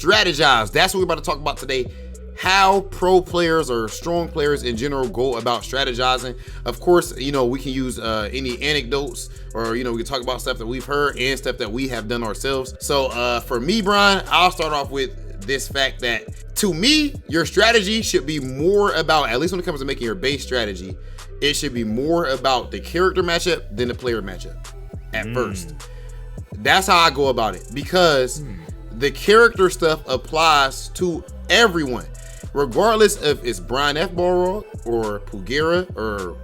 strategize. That's what we're about to talk about today. How pro players or strong players in general go about strategizing. Of course, we can use any anecdotes, or we can talk about stuff that we've heard and stuff that we have done ourselves. So for me, Brian, I'll start off with this fact that, to me, your strategy should be more about, at least when it comes to making your base strategy, it should be more about the character matchup than the player matchup at first. That's how I go about it, because the character stuff applies to everyone. Regardless if it's Brian F. Balrog or Pugera or,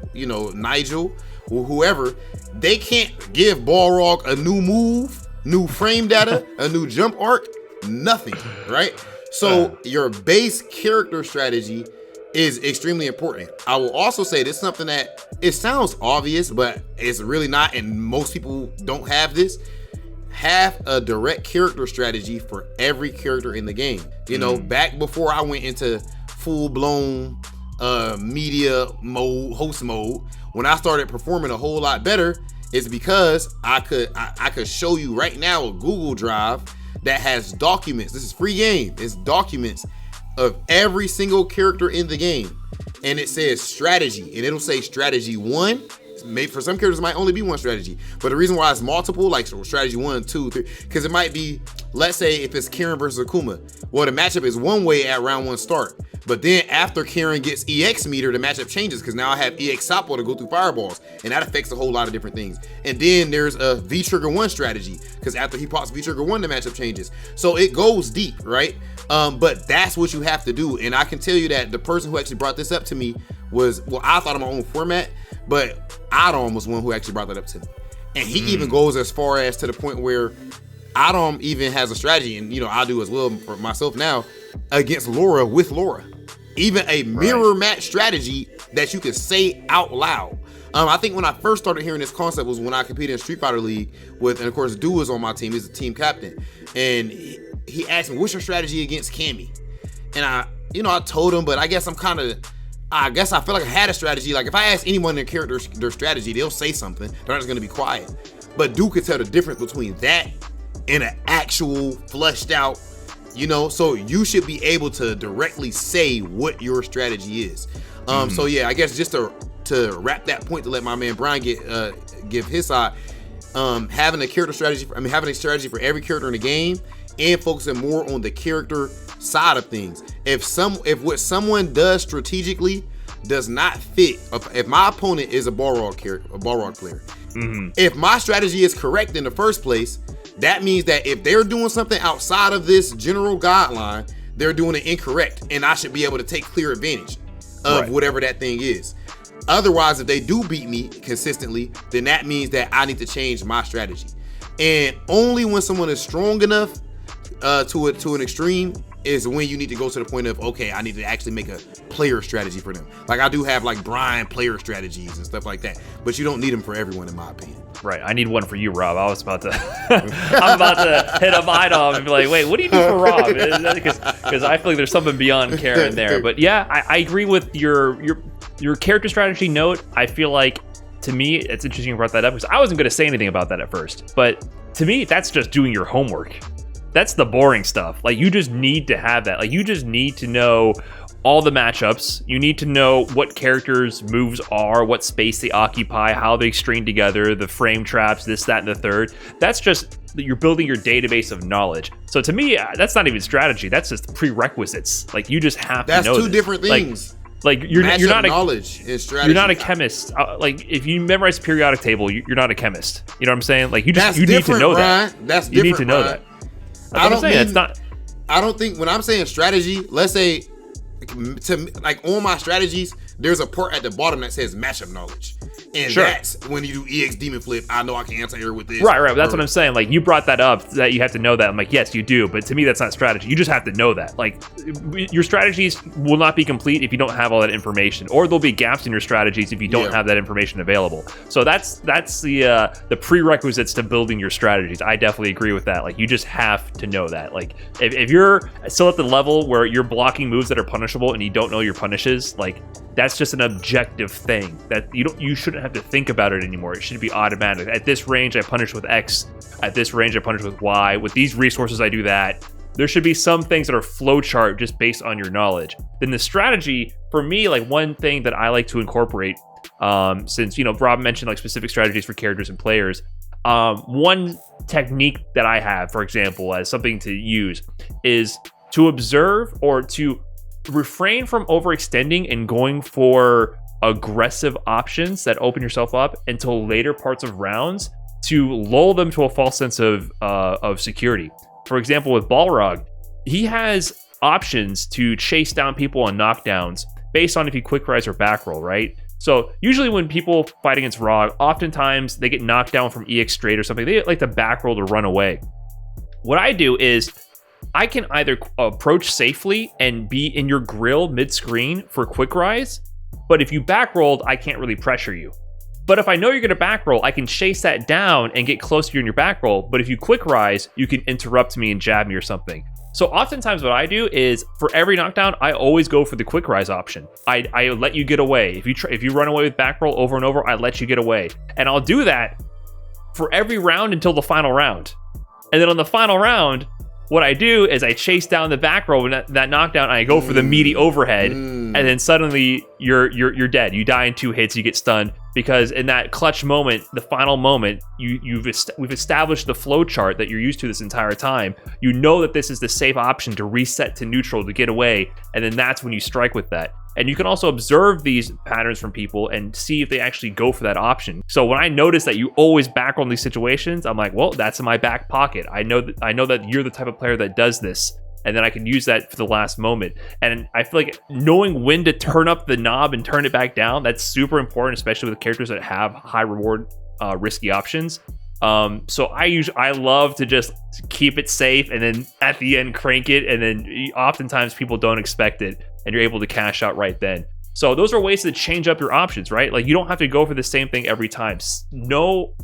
Nigel or whoever, they can't give Balrog a new move, new frame data, a new jump arc, nothing, right? So your base character strategy is extremely important. I will also say this is something that it sounds obvious, but it's really not, and most people don't have this. Have a direct character strategy for every character in the game. Back before I went into full-blown media mode, host mode, when I started performing a whole lot better, it's because I could show you right now a Google Drive that has documents. This is free game. It's documents of every single character in the game, and it says strategy, and it'll say strategy 1. Maybe for some characters it might only be one strategy, but the reason why it's multiple, like strategy 1, 2, 3, because it might be, let's say if it's Karen versus Akuma, well, the matchup is one way at round 1 start, but then after Karen gets EX meter, the matchup changes, because now I have EX Sapo to go through fireballs, and that affects a whole lot of different things. And then there's a V Trigger 1 strategy, because after he pops V Trigger 1, the matchup changes. So it goes deep, right? But that's what you have to do. And I can tell you that the person who actually brought this up to me was, well, I thought of my own format, but Adam was one who actually brought that up to me. And he even goes as far as to the point where Adam even has a strategy, and I do as well for myself now, against Laura with Laura. Even a mirror match strategy that you can say out loud. I think when I first started hearing this concept was when I competed in Street Fighter League with, and of course, Du was on my team. He's the team captain. And he asked me, what's your strategy against Cammy? And I told him, but I guess I feel like I had a strategy. Like if I ask anyone their character, their strategy, they'll say something. They're not just gonna be quiet. But Du could tell the difference between that and an actual fleshed out, so you should be able to directly say what your strategy is. So yeah, I guess just to wrap that point, to let my man Brian give his side, having a strategy for every character in the game and focusing more on the character side of things. If what someone does strategically does not fit, if my opponent is a Balrog player, if my strategy is correct in the first place, that means that if they're doing something outside of this general guideline, they're doing it incorrect, and I should be able to take clear advantage of whatever that thing is. Otherwise, if they do beat me consistently, then that means that I need to change my strategy. And only when someone is strong enough to an extreme is when you need to go to the point of, okay, I need to actually make a player strategy for them. Like I do have like Brian player strategies and stuff like that, but you don't need them for everyone, in my opinion. Right, I need one for you, Rob. I was about to, I'm about to hit up Idom and be like, wait, what do you need for Rob? Because I feel like there's something beyond Karen there. But yeah, I agree with your character strategy note. I feel like, to me, it's interesting you brought that up, because I wasn't going to say anything about that at first. But to me, that's just doing your homework. That's the boring stuff. Like, you just need to have that. Like, you just need to know all the matchups. You need to know what characters' moves are, what space they occupy, how they string together, the frame traps, this, that, and the third. That's just, you're building your database of knowledge. So to me, that's not even strategy. That's just prerequisites. Like, you just have to know That's two different things. Like you're not knowledge and strategy. You're not a chemist. Like if you memorize the periodic table, you're not a chemist. You know what I'm saying? Like you need to know that. That's different. You need to know that. That's what I'm saying. It's not. I don't think when I'm saying strategy, let's say, like on my strategies, there's a part at the bottom that says matchup knowledge. And that's when you do EX Demon Flip, I know I can anti-air with this. Right. That's what I'm saying. Like, you brought that up, that you have to know that. I'm like, yes, you do. But to me, that's not strategy. You just have to know that. Like, your strategies will not be complete if you don't have all that information. Or there'll be gaps in your strategies if you don't have that information available. So that's the prerequisites to building your strategies. I definitely agree with that. Like, you just have to know that. Like, if you're still at the level where you're blocking moves that are punishable and you don't know your punishes, like, that's just an objective thing that you shouldn't have to think about it anymore. It should be automatic. At this range, I punish with X. At this range, I punish with Y. With these resources, I do that. there should be some things that are flowchart just based on your knowledge. Then the strategy, for me, like one thing that I like to incorporate, since, you know, Rob mentioned like specific strategies for characters and players. One technique that I have, for example, as something to use is to observe or to refrain from overextending and going for aggressive options that open yourself up until later parts of rounds to lull them to a false sense of security. For example, with Balrog, he has options to chase down people on knockdowns based on if you quick rise or back roll, right? So usually when people fight against Rog, oftentimes they get knocked down from EX straight or something. They like to back roll to run away. What I do is I can either approach safely and be in your grill mid-screen for quick rise, but if you back rolled, I can't really pressure you. But if I know you're going to back roll, I can chase that down and get close to you in your back roll. But if you quick rise, you can interrupt me and jab me or something. So oftentimes what I do is for every knockdown, I always go for the quick rise option. I let you get away. If you run away with back roll over and over, I let you get away. And I'll do that for every round until the final round. And then on the final round, what I do is I chase down the back row and that knockdown, and I go for the meaty overhead, and then suddenly you're dead. You die in 2 hits, you get stunned, because in that clutch moment, the final moment, we've established the flow chart that you're used to this entire time. You know that this is the safe option to reset to neutral to get away, and then that's when you strike with that. And you can also observe these patterns from people and see if they actually go for that option. So when I notice that you always back roll in these situations, I'm like, well, that's in my back pocket. I know that you're the type of player that does this, and then I can use that for the last moment. And I feel like knowing when to turn up the knob and turn it back down, that's super important, especially with characters that have high reward, risky options. So I love to just keep it safe and then at the end crank it, and then oftentimes people don't expect it and you're able to cash out right then. So those are ways to change up your options, right? Like you don't have to go for the same thing every time. Know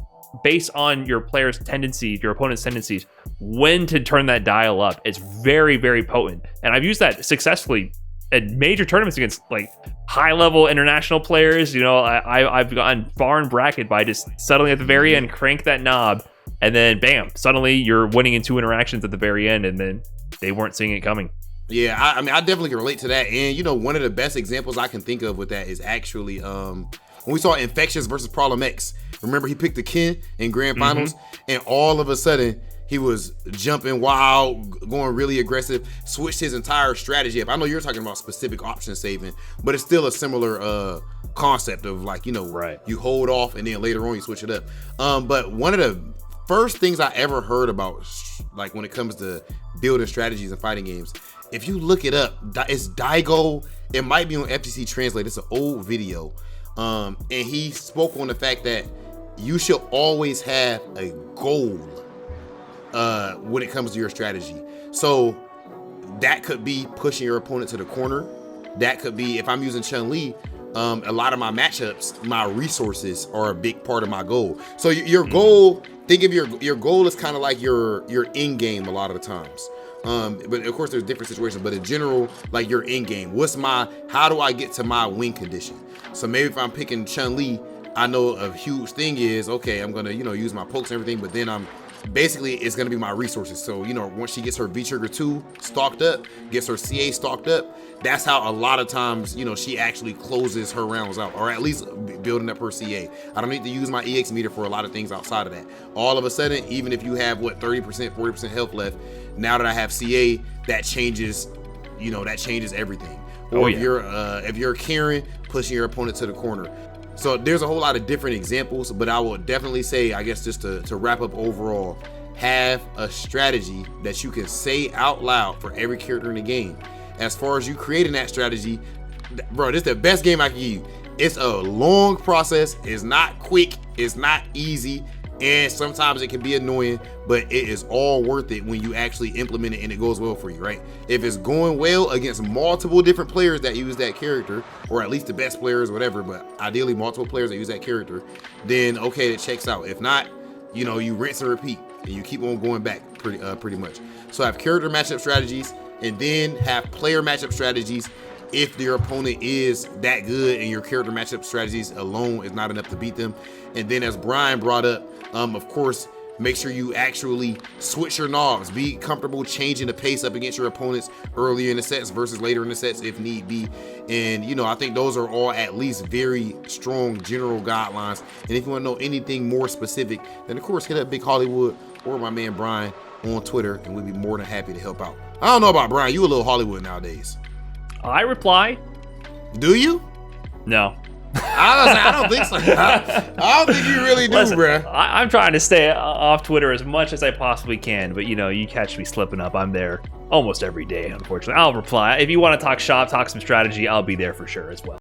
based on your player's tendency, your opponent's tendencies, when to turn that dial up. It's very, very potent. And I've used that successfully in major tournaments against like high level international players. You know, I've gotten far in bracket by just suddenly at the very end, crank that knob, and then bam, suddenly you're winning in 2 interactions at the very end, and then they weren't seeing it coming. Yeah, I mean, I definitely can relate to that. And, you know, one of the best examples I can think of with that is actually when we saw Infectious versus Problem X. Remember, he picked the Ken in Grand Finals, and all of a sudden, he was jumping wild, going really aggressive, switched his entire strategy up. I know you're talking about specific option saving, but it's still a similar concept of like, you know, right, you hold off and then later on you switch it up. But one of the first things I ever heard about, like when it comes to building strategies and fighting games, if you look it up, it's Daigo. It might be on FTC Translate. It's an old video. And he spoke on the fact that you should always have a goal when it comes to your strategy. So that could be pushing your opponent to the corner. That could be, if I'm using Chun-Li, a lot of my matchups, my resources are a big part of my goal. So your goal, think of your goal is kind of like your end game a lot of the times. But of course there's different situations, but in general, like your end game, how do I get to my win condition? So maybe if I'm picking Chun-Li, I know a huge thing is, okay, I'm gonna, you know, use my pokes and everything, but then basically it's gonna be my resources. So, you know, once she gets her V-Trigger 2 stocked up, gets her CA stocked up, that's how a lot of times, you know, she actually closes her rounds out, or at least building up her CA. I don't need to use my EX meter for a lot of things outside of that. All of a sudden, even if you have 30%, 40% health left, now that I have CA, that changes, you know, that changes everything. Or if you're Karen, pushing your opponent to the corner. So there's a whole lot of different examples, but I will definitely say, I guess just to wrap up overall, have a strategy that you can say out loud for every character in the game. As far as you creating that strategy, bro, this is the best game I can give you. It's a long process. It's not quick. It's not easy. And sometimes it can be annoying, but it is all worth it when you actually implement it and it goes well for you, right? If it's going well against multiple different players that use that character, or at least the best players, whatever, but ideally multiple players that use that character, then okay, it checks out. If not, you know, you rinse and repeat and you keep on going back pretty much. So have character matchup strategies, and then have player matchup strategies if your opponent is that good and your character matchup strategies alone is not enough to beat them. And then as Brian brought up, of course, Make sure you actually switch your knobs. Be comfortable changing the pace up against your opponents earlier in the sets versus later in the sets if need be. And, you know, I think those are all at least very strong general guidelines. And if you want to know anything more specific, then of course hit up Big Hollywood or my man Brian on Twitter, and we'd be more than happy to help out. I don't know about Brian. You a little Hollywood nowadays. I reply. Do you? No. I don't think so. I don't think you really do, bruh. I'm trying to stay off Twitter as much as I possibly can, but you know, you catch me slipping up. I'm there almost every day, unfortunately. I'll reply. If you want to talk shop, talk some strategy, I'll be there for sure as well.